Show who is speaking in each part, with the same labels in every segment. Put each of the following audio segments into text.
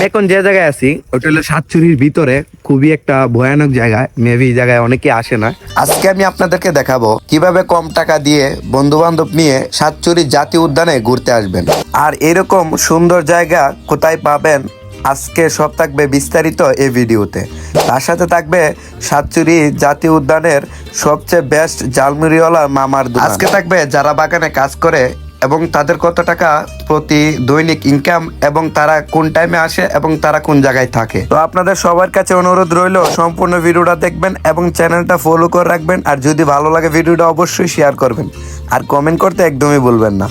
Speaker 1: আমি এখন যে জায়গায় আছি ওটা হলো সাতচুরির ভিতরে, খুবই একটা ভয়ানক জায়গা। মেবি এই জায়গায় অনেকে আসে না। আজকে আমি আপনাদেরকে দেখাবো কিভাবে কম টাকা দিয়ে বন্ধু বান্ধব নিয়ে সাতচুরি জাতীয় উদ্যানে ঘুরতে আসবেন। আর এরকম সুন্দর জায়গা কোথায় পাবেন আজকে সব থাকবে বিস্তারিত এই ভিডিওতে। তার সাথে থাকবে সাতচুরি জাতীয় উদ্যানের সবচেয়ে বেস্ট ঝালমুড়িওয়ালা মামার দোকান। আজকে থাকবে যারা বাগানে কাজ করে এবং তাদের কত টাকা প্রতি দৈনিক ইনকাম, এবং তারা কোন টাইমে আসে এবং তারা কোন জায়গায় থাকে। তো আপনাদের সবার কাছে অনুরোধ রইল সম্পূর্ণ ভিডিওটা দেখবেন এবং চ্যানেলটা ফলো করে রাখবেন। আর যদি ভালো লাগে ভিডিওটা অবশ্যই শেয়ার করবেন আর কমেন্ট করতে একদমই ভুলবেন না।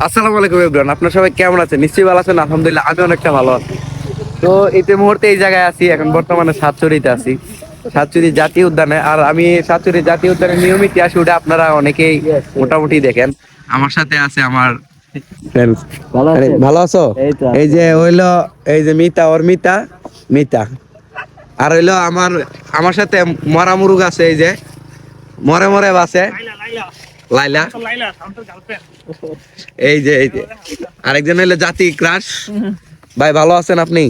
Speaker 1: আসসালামু আলাইকুম এভরিওয়ান, আপনারা সবাই কেমন আছেন? নিশ্চয়ই ভালো আছেন। আলহামদুলিল্লাহ আমি অনেকটা ভালো আছি। তো এই মুহূর্তে এই জায়গায় আছি, এখন বর্তমানে সাতচুরিতে আছি, সাতচুরি জাতীয় উদ্যানে। আর আমি সাতচুরি জাতীয় উদ্যানে নিয়মিত আসি, ওটা আপনারা অনেকেই মোটামুটি দেখেন। আমার সাথে আছে আমার ফ্রেন্ডস। ভালো আছো? এই যে হইলো এই যে মিতা, ওর মিতা মিতা, আর হইলো আমার সাথে মরা মুরুগ আছে, এই যে মরে মরে বাসে লাইলা, এই যে আরেকজন হইলো জাতি ক্রাশ। ভাই ভালো আছেন আপনি?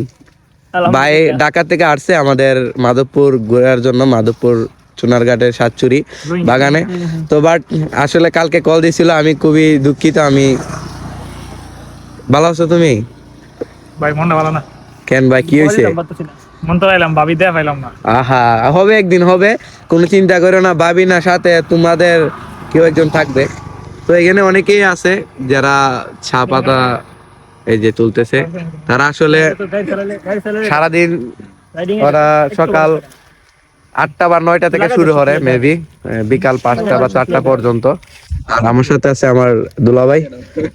Speaker 1: ভাই ঢাকা থেকে আসছে আমাদের মাধবপুর ঘোরার জন্য, মাধবপুর চুনারঘাটের সাতচুরি বাগানে। তো বাট আসলে কালকে কল দিছিল, আমি খুবই দুঃখিত। আমি ভালো আছো তুমি?
Speaker 2: ভাই মনটা ভালো না।
Speaker 1: কেন ভাই, কি হয়েছে?
Speaker 2: মন তো পাইলাম, ভাবি দেয়া পাইলাম না।
Speaker 1: আহা, হবে একদিন হবে, কোনো চিন্তা করো না। ভাবি না, সাথে তোমাদের কেউ একজন থাকবে। তো এখানে অনেকেই আছে যারা চা পাতা এই যে তুলতেছে। তারা আসলে সারাদিন, ওরা সকাল 8টা বা 9টা থেকে শুরু করে, মেবি বিকাল 5টা বা 4টা পর্যন্ত। আর আমার সাথে আছে আমার দুলাভাই।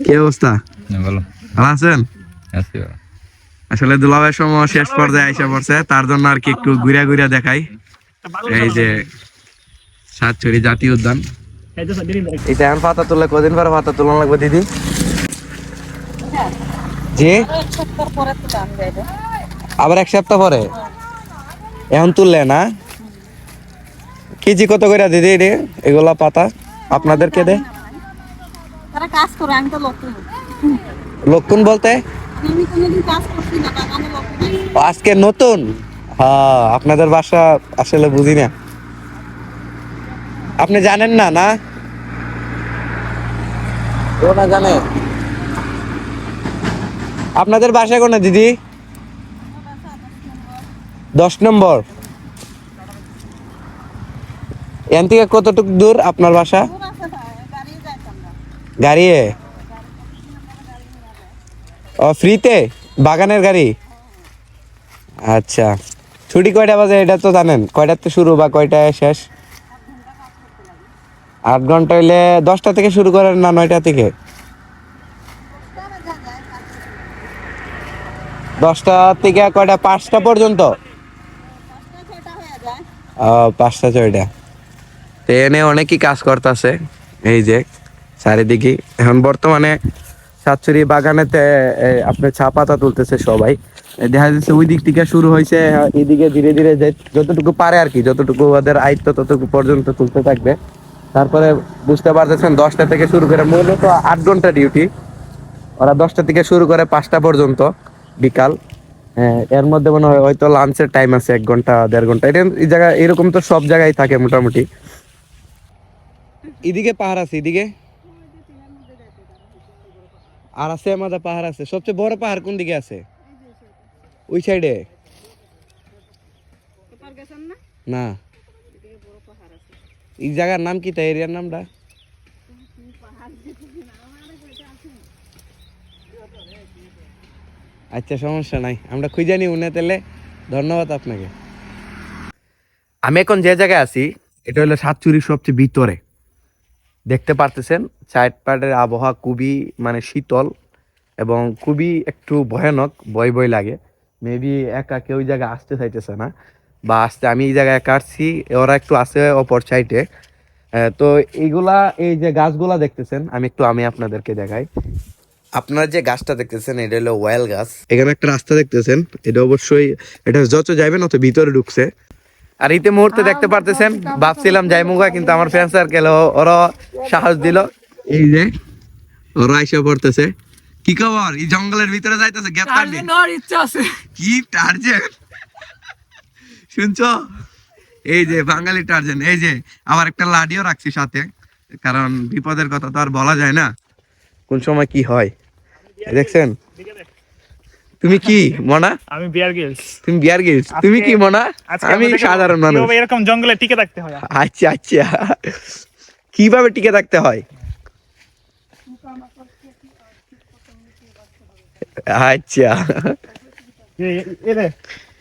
Speaker 1: কি অবস্থা?
Speaker 3: ভালো
Speaker 1: ভালো আছেন?
Speaker 3: আছি।
Speaker 1: আসলে দুলাভাইয়ের সময় শেষ পর্যায়ে আইসা পড়ছে, তার জন্য আর কি একটু ঘুরে ঘুরে দেখাই। এই যে সাতচুরি জাতীয় উদ্যান, এটা এখন পাতা তুলে কদিন পরে পাতা তোলা লাগবে দিদি? জি, আবার 1 সপ্তাহ পরে এখন তুললে না? কেজি কত করে দিদি এগুলা পাতা আপনাদেরকে দে? লক্ষণ বলতে আজকে নতুন? হ্যাঁ, আপনাদের বাসা আসলে বুঝি না। আপনি জানেন না? না ও না জানে। আপনাদের বাসা কোনে দিদি? 10 নম্বর। এখান থেকে কতটুকু দূর আপনার বাসা? গাড়িয়ে? ও, ফ্রিতে বাগানের গাড়ি? আচ্ছা, ছুটি কয়টা বাজে এটা তো জানেন? কয়টাতে শুরু বা কয়টায় শেষ? 8 ঘন্টা হইলে 10টা থেকে শুরু করেন না 9টা থেকে? 10টা থেকে কয়টা? 5টা পর্যন্ত? 5টা 6টা। তো এনে অনেকই কাজ করতেছে, এই যে চারিদিকে। এখন বর্তমানে সাতচুরি বাগানেতে আপনার চা পাতা তুলতেছে সবাই। দেখা যাচ্ছে ওই দিক থেকে শুরু হয়েছে, এইদিকে ধীরে ধীরে যতটুকু পারে আর কি, যতটুকু ওদের আয়ত্ত ততটুকু পর্যন্ত তুলতে থাকবে। তারপরে বুঝতে পারতেছেন 10টা থেকে শুরু করে, মূলত 8 ঘন্টা ডিউটি। ওরা 10টা থেকে শুরু করে 5টা পর্যন্ত বিকাল। এর মধ্যে মনে হয় হয়তো লাঞ্চের টাইম আছে 1 ঘন্টা 1.5 ঘন্টা। এটা এই জায়গায় এরকম তো সব জায়গায় থাকে মোটামুটি। এদিকে পাহাড় আছে, এদিকে আর আছে আমাদের পাহাড় আছে। সবচেয়ে বড় পাহাড় কোন দিকে আছে? ওই সাইডে না? এই জায়গার নাম কি? তাই এরিয়ার নামটা আচ্ছা, সমস্যা নাই, আমরা খুঁজে নিই উনি তাহলে। ধন্যবাদ আপনাকে। আমি এখন যে জায়গায় আছি এটা হলো সাতচুরির সবচেয়ে ভিতরে। দেখতে পারতেছেন চারপাশের আবহাওয়া খুবই মানে শীতল এবং খুবই একটু ভয়ানক, ভয় ভয় লাগে। মেবি একা কেউ ওই জায়গায় আসতে চাইতেছে না, বা আসতে আমি এই জায়গায় একা আসছি, ওরা একটু আছে অপর সাইডে। তো এইগুলা, এই যে গাছগুলা দেখতেছেন, আমি আপনাদেরকে দেখাই। আপনারা যে গাছটা দেখতেছেন এটা হলো ওয়াইল গাছ। এখানে একটা রাস্তা দেখতেছেন, এটা অবশ্যই এটা যত যাবেন অত ভিতরে ঢুকছে। আর ইতি মুহূর্তে দেখতে পারতেছেন, ভাবছিলাম যাইমুগা, কিন্তু আমার ফ্রেন্ড সার্কেল ওরা সাহস দিল। এই যে ওরা আইসা পড়তেছে, কি খবর? এই জঙ্গলের ভিতরে যাইতেছে গ্যাপ কাটলি?
Speaker 2: নেওয়ার ইচ্ছা আছে।
Speaker 1: কি টার্জেন শুনছো? এই যে বাঙালি টার্জেন, এই যে আবার একটা লাঠিও রাখছি সাথে, কারণ বিপদের কথা তো আর বলা যায় না, কোন সময় কি হয়। দেখছেন? তুমি কি মনা?
Speaker 2: আমি বিয়ার গিলস।
Speaker 1: তুমি বিয়ার গিলস? তুমি কি মনা? আমি সাধারণ মানুষ।
Speaker 2: এরকম জঙ্গলে টিকে থাকতে হয়।
Speaker 1: আচ্ছা আচ্ছা, কিভাবে টিকে থাকতে হয়? আচ্ছা,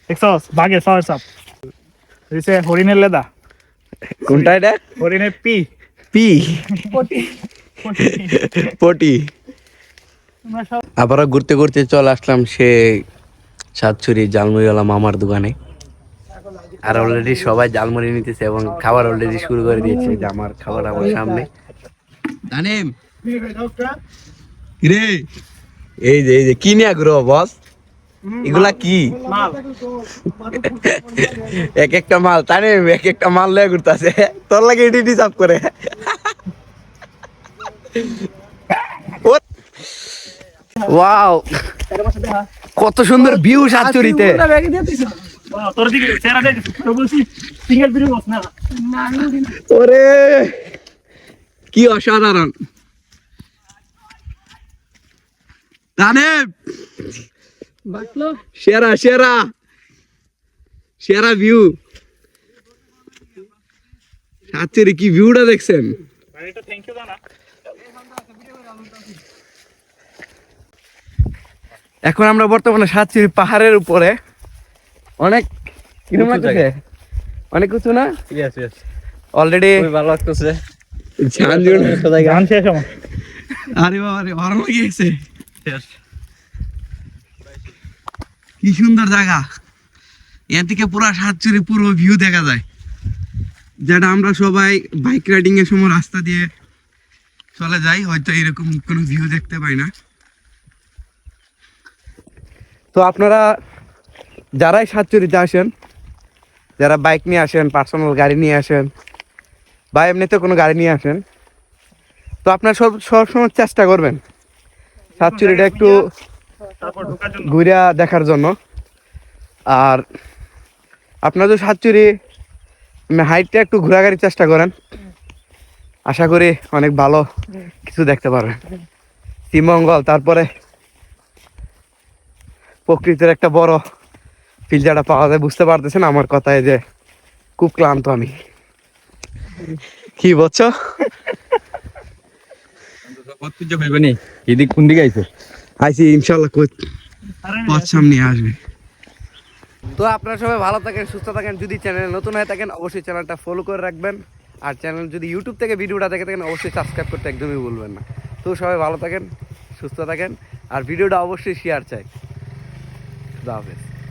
Speaker 2: দেখছস বাঘের পাওয়ার সাপ দিছে, হরিণের লেদা।
Speaker 1: কোনটা এটা?
Speaker 2: হরিণের পি
Speaker 1: পি
Speaker 2: পটি
Speaker 1: পটি। আবারও ঘুরতে ঘুরতে চলে আসলাম সে সাতছড়ি জালমুড়িওয়ালা মামার দোকানে। আর অলরেডি সবাই জালমুড়ি নিতেছে এবং খাবার অলরেডি শুরু করে দিয়েছে। যে আমার খাবার আমার সামনে। তানিম, রে এই যে কি নিয়ে ঘুরো বস? এগুলা কি? এক একটা মাল, তানিম এক একটা মাল লয়ে ঘুরতেছে, তোর লাগে এটি ডিজার্ভ করে। ওয়াও, কত সুন্দর ভিউ সাতচুরিতে।
Speaker 2: তোর দিকে চেহারা দেখ, তো বলছি সিঙ্গেল ভিডিও বস না।
Speaker 1: ওরে কি অসাধারণ! তানিম, সেরা সেরা সেরা ভিউ সাতচুরি। কি ভিউটা দেখছেন?
Speaker 2: ভাই এটা থ্যাংক ইউ জানা।
Speaker 1: এখন আমরা বর্তমানে সাতচুরি পাহাড়ের উপরে। অনেক কিরকম লাগতেছে? অনেক কিছু না?
Speaker 3: ইয়েস ইয়েস,
Speaker 1: অলরেডি
Speaker 3: খুবই ভালো লাগতেছে।
Speaker 2: গান শেষ আমার।
Speaker 1: আরে বাবা রে, ভালো লেগেছে। কি সুন্দর জায়গা! এর থেকে পুরো সাতচুরি পুরো ভিউ দেখা যায়, যেটা আমরা সবাই বাইক রাইডিং এর সময় রাস্তা দিয়ে চলে যাই, হয়তো এরকম কোনো ভিউ দেখতে পাই না। তো আপনারা যারাই সাতচুরিতে আসেন, যারা বাইক নিয়ে আসেন, পার্সোনাল গাড়ি নিয়ে আসেন, বা এমনিতে কোনো গাড়ি নিয়ে আসেন, তো আপনারা সবসময় চেষ্টা করবেন সাতচুরিটা একটু
Speaker 2: তারপর ঢোকার জন্য
Speaker 1: ঘুরে দেখার জন্য। আর আপনারা যদি সাতচুরি হাইটটা একটু ঘোরাঘুরির চেষ্টা করেন, আশা করি অনেক ভালো কিছু দেখতে পারবেন। শ্রীমঙ্গল, তারপরে প্রকৃতির একটা বড় ফিল যেটা পাওয়া যায়। বুঝতে পারতেছেন আমার কথায় যে খুব ক্লান্ত আমি। কি বলছো?
Speaker 3: এদিক কোন দিকে আইছো?
Speaker 1: আইসি ইনশাল্লাহ, পথ সামনে আসবে। তো আপনারা সবাই ভালো থাকেন, সুস্থ থাকেন। যদি চ্যানেল নতুন হয়ে থাকেন অবশ্যই চ্যানেলটা ফলো করে রাখবেন। আর চ্যানেল যদি ইউটিউব থেকে ভিডিওটা দেখে থাকেন অবশ্যই সাবস্ক্রাইব করতে একদমই ভুলবেন না। তো সবাই ভালো থাকেন, সুস্থ থাকেন, আর ভিডিওটা অবশ্যই শেয়ার চাই। খুদা হাফেজ।